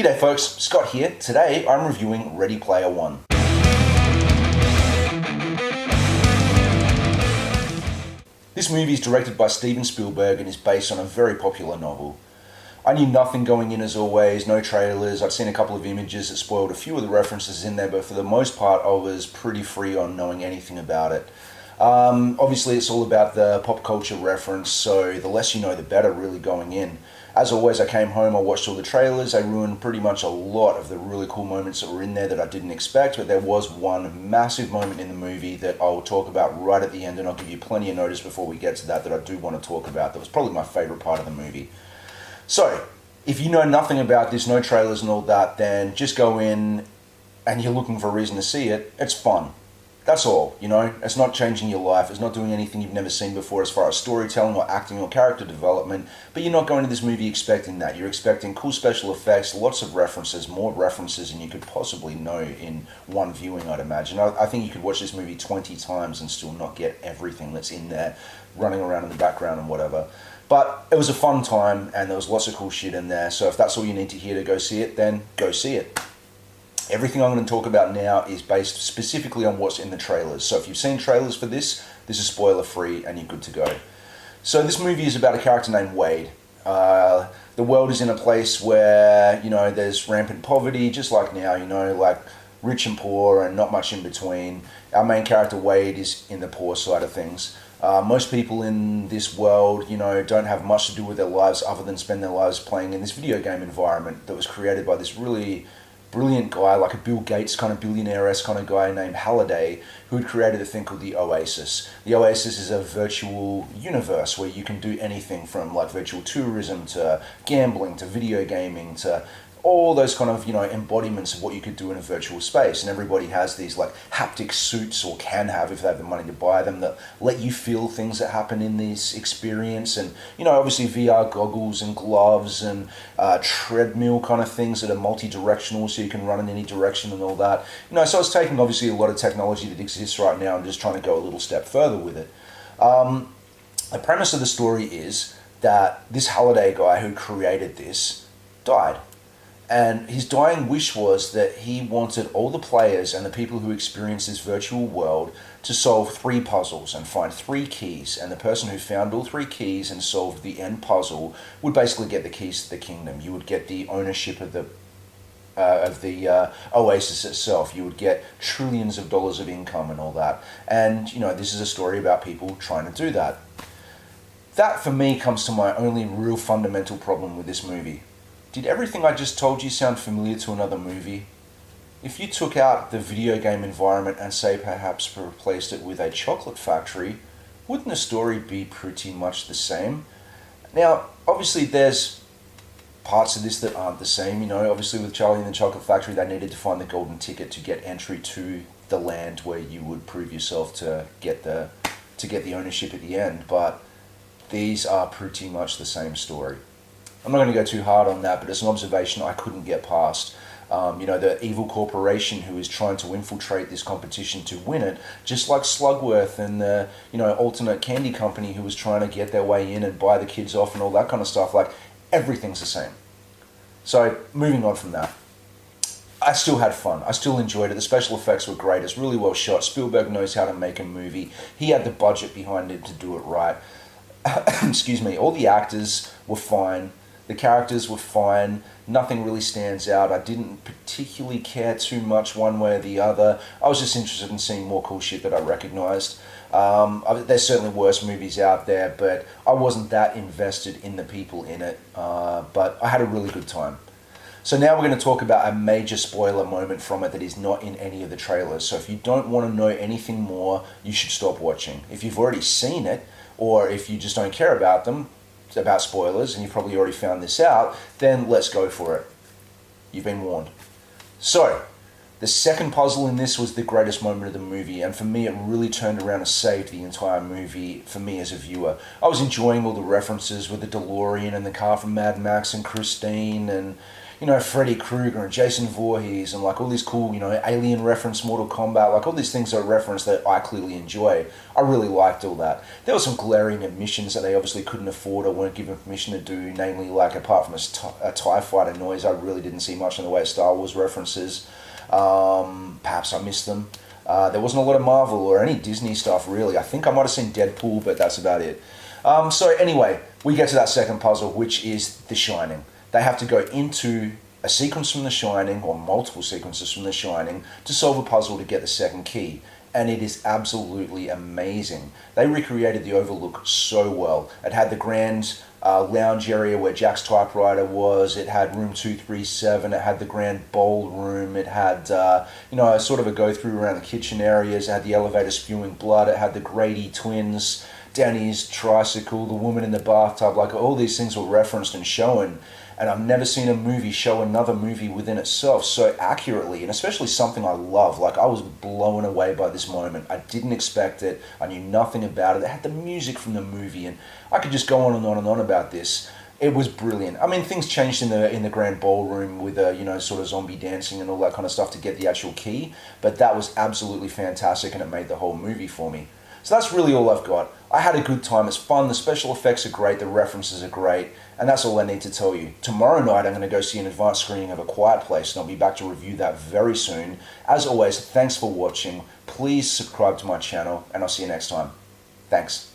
G'day folks, Scott here. Today I'm reviewing Ready Player One. This movie is directed by Steven Spielberg and is based on a very popular novel. I knew nothing going in as always, no trailers, I'd seen a couple of images that spoiled a few of the references in there, but for the most part I was pretty free on knowing anything about it. Obviously it's all about the pop culture reference, so the less you know the better really going in. As always, I came home, I watched all the trailers, I ruined pretty much a lot of the really cool moments that were in there that I didn't expect, but there was one massive moment in the movie that I'll talk about right at the end, and I'll give you plenty of notice before we get to that I do want to talk about. That was probably my favourite part of the movie. So, if you know nothing about this, no trailers and all that, then just go in and you're looking for a reason to see it. It's fun. That's all, you know. It's not changing your life. It's not doing anything you've never seen before as far as storytelling or acting or character development. But you're not going to this movie expecting that. You're expecting cool special effects, lots of references, more references than you could possibly know in one viewing, I'd imagine. I think you could watch this movie 20 times and still not get everything that's in there running around in the background and whatever. But it was a fun time and there was lots of cool shit in there. So if that's all you need to hear to go see it, then go see it. Everything I'm going to talk about now is based specifically on what's in the trailers. So if you've seen trailers for this is spoiler free and you're good to go. So this movie is about a character named Wade. The world is in a place where, you know, there's rampant poverty, just like now, you know, like rich and poor and not much in between. Our main character Wade is in the poor side of things. Most people in this world, you know, don't have much to do with their lives other than spend their lives playing in this video game environment that was created by this really brilliant guy, like a Bill Gates kind of billionaire-esque kind of guy named Halliday, who had created a thing called the Oasis. The Oasis is a virtual universe where you can do anything from like virtual tourism to gambling to video gaming to all those kind of, you know, embodiments of what you could do in a virtual space. And everybody has these like haptic suits, or can have if they have the money to buy them, that let you feel things that happen in this experience. And, you know, obviously VR goggles and gloves and treadmill kind of things that are multi-directional, so you can run in any direction and all that. You know, so it's taking obviously a lot of technology that exists right now and just trying to go a little step further with it. The premise of the story is that this Halliday guy who created this died. And his dying wish was that he wanted all the players and the people who experience this virtual world to solve 3 puzzles and find 3 keys. And the person who found all 3 keys and solved the end puzzle would basically get the keys to the kingdom. You would get the ownership of the Oasis itself. You would get trillions of dollars of income and all that. And, you know, this is a story about people trying to do that. That, for me, comes to my only real fundamental problem with this movie. Did everything I just told you sound familiar to another movie? If you took out the video game environment and say perhaps replaced it with a chocolate factory, wouldn't the story be pretty much the same? Now, obviously there's parts of this that aren't the same. You know, obviously with Charlie and the Chocolate Factory, they needed to find the golden ticket to get entry to the land where you would prove yourself to get the ownership at the end. But these are pretty much the same story. I'm not going to go too hard on that, but it's an observation I couldn't get past. You know, the evil corporation who is trying to infiltrate this competition to win it, just like Slugworth and the, you know, alternate candy company who was trying to get their way in and buy the kids off and all that kind of stuff. Like, everything's the same. So, moving on from that. I still had fun. I still enjoyed it. The special effects were great. It's really well shot. Spielberg knows how to make a movie. He had the budget behind it to do it right. Excuse me. All the actors were fine. The characters were fine. Nothing really stands out. I didn't particularly care too much one way or the other. I was just interested in seeing more cool shit that I recognized. There's certainly worse movies out there, but I wasn't that invested in the people in it. But I had a really good time. So now we're going to talk about a major spoiler moment from it that is not in any of the trailers. So if you don't want to know anything more, you should stop watching. If you've already seen it, or if you just don't care about them, about spoilers, and you've probably already found this out, then let's go for it. You've been warned. So, the second puzzle in this was the greatest moment of the movie, and for me it really turned around and saved the entire movie for me as a viewer. I was enjoying all the references with the DeLorean and the car from Mad Max and Christine, and, Freddy Krueger and Jason Voorhees and like all these cool, Alien reference, Mortal Kombat, like all these things are reference that I clearly enjoy. I really liked all that. There were some glaring omissions that they obviously couldn't afford or weren't given permission to do, namely like apart from a TIE fighter noise, I really didn't see much in the way of Star Wars references. Perhaps I missed them. There wasn't a lot of Marvel or any Disney stuff really. I think I might have seen Deadpool, but that's about it. So anyway, we get to that second puzzle, which is The Shining. They have to go into a sequence from The Shining, or multiple sequences from The Shining, to solve a puzzle to get the second key. And it is absolutely amazing. They recreated the Overlook so well. It had the grand lounge area where Jack's typewriter was. It had room 237. It had the grand ballroom. It had, sort of a go-through around the kitchen areas. It had the elevator spewing blood. It had the Grady twins, Danny's tricycle, the woman in the bathtub. Like, all these things were referenced and shown. And I've never seen a movie show another movie within itself so accurately, and especially something I love. Like, I was blown away by this moment. I didn't expect it. I knew nothing about it. It had the music from the movie, and I could just go on and on and on about this. It was brilliant. I mean, things changed in the grand ballroom with sort of zombie dancing and all that kind of stuff to get the actual key, but that was absolutely fantastic, and it made the whole movie for me. So that's really all I've got. I had a good time. It's fun. The special effects are great. The references are great. And that's all I need to tell you. Tomorrow night, I'm going to go see an advanced screening of A Quiet Place, and I'll be back to review that very soon. As always, thanks for watching. Please subscribe to my channel, and I'll see you next time. Thanks.